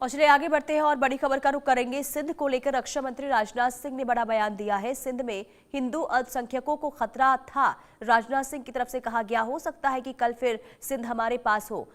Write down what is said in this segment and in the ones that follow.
और चलिए आगे बढ़ते हैं और बड़ी खबर का रुख करेंगे। सिंध को लेकर रक्षा मंत्री राजनाथ सिंह ने बड़ा बयान दिया है। सिंध में हिंदू अल्पसंख्यकों को खतरा था। राजनाथ सिंह की तरफ से कहा गया, हो सकता है कि कल फिर सिंध हमारे पास हो,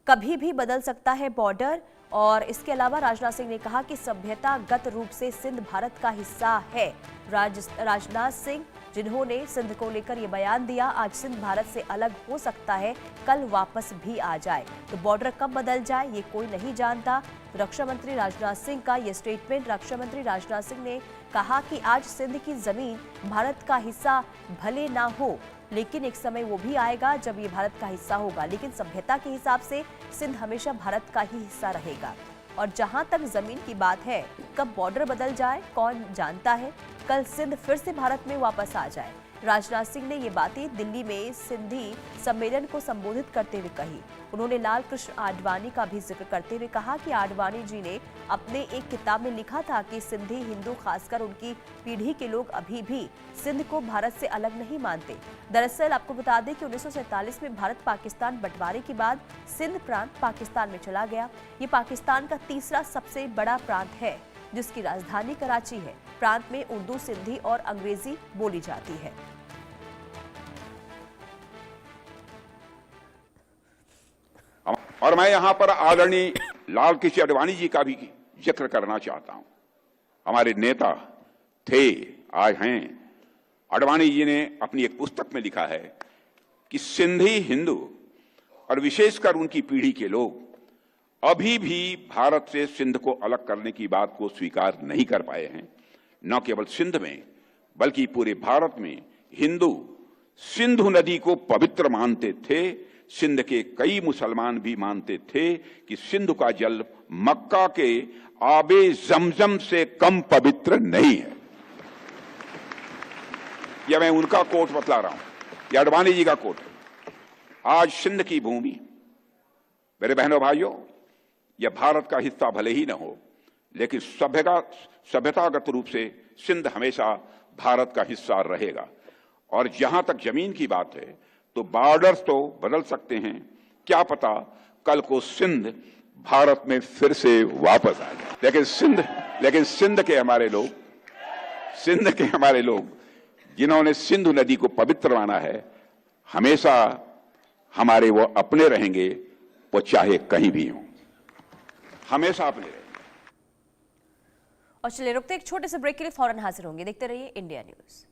कभी भी बदल सकता है बॉर्डर। और इसके अलावा राजनाथ सिंह ने कहा कि सभ्यतागत रूप से सिंध भारत का हिस्सा है। राजनाथ सिंह जिन्होंने सिंध को लेकर ये बयान दिया, आज सिंध भारत से अलग हो सकता है, कल वापस भी आ जाए। तो बॉर्डर कब बदल जाए ये कोई नहीं जानता। रक्षा मंत्री राजनाथ सिंह का ये स्टेटमेंट। रक्षा मंत्री राजनाथ सिंह ने कहा कि आज सिंध की जमीन भारत का हिस्सा भले ना हो, लेकिन एक समय वो भी आएगा जब ये भारत का हिस्सा होगा, लेकिन सभ्यता के हिसाब से सिंध हमेशा भारत का ही हिस्सा रहेगा। और जहां तक जमीन की बात है, कब बॉर्डर बदल जाए कौन जानता है, कल सिंध फिर से भारत में वापस आ जाए। राजनाथ सिंह ने ये बातें दिल्ली में सिंधी सम्मेलन को संबोधित करते हुए कही। उन्होंने लाल कृष्ण आडवाणी का भी जिक्र करते हुए कहा कि आडवाणी जी ने अपने एक किताब में लिखा था कि सिंधी हिंदू, खासकर उनकी पीढ़ी के लोग अभी भी सिंध को भारत से अलग नहीं मानते। दरअसल आपको बता दें कि 1947 में भारत पाकिस्तान बंटवारे के बाद सिंध प्रांत पाकिस्तान में चला गया। ये पाकिस्तान का तीसरा सबसे बड़ा प्रांत है, जिसकी राजधानी कराची है। प्रांत में उर्दू, सिंधी और अंग्रेजी बोली जाती है। और मैं यहां पर आदरणीय लाल कृष्ण आडवाणी जी का भी जिक्र करना चाहता हूं। हमारे नेता थे, आज हैं। आडवाणी जी ने अपनी एक पुस्तक में लिखा है कि सिंधी हिंदू और विशेषकर उनकी पीढ़ी के लोग अभी भी भारत से सिंध को अलग करने की बात को स्वीकार नहीं कर पाए हैं। न केवल सिंध में बल्कि पूरे भारत में हिंदू सिंधु नदी को पवित्र मानते थे। सिंध के कई मुसलमान भी मानते थे कि सिंधु का जल मक्का के आबे जमजम से कम पवित्र नहीं है। यह मैं उनका कोट बतला रहा हूं, यह आडवाणी जी का कोट है। आज सिंध की भूमि, मेरे बहनों भाइयों, यह भारत का हिस्सा भले ही न हो, लेकिन सभ्यतागत रूप से सिंध हमेशा भारत का हिस्सा रहेगा। और जहां तक जमीन की बात है, तो बॉर्डर्स तो बदल सकते हैं, क्या पता कल को सिंध भारत में फिर से वापस आ जाए। लेकिन सिंध के हमारे लोग जिन्होंने सिंधु नदी को पवित्र माना है, हमेशा हमारे वो अपने रहेंगे, वो चाहे कहीं भी हों, हमेशा अपने रहेंगे। और चलिए रुकते एक छोटे से ब्रेक के लिए, फौरन हाजिर होंगे। देखते रहिए इंडिया न्यूज।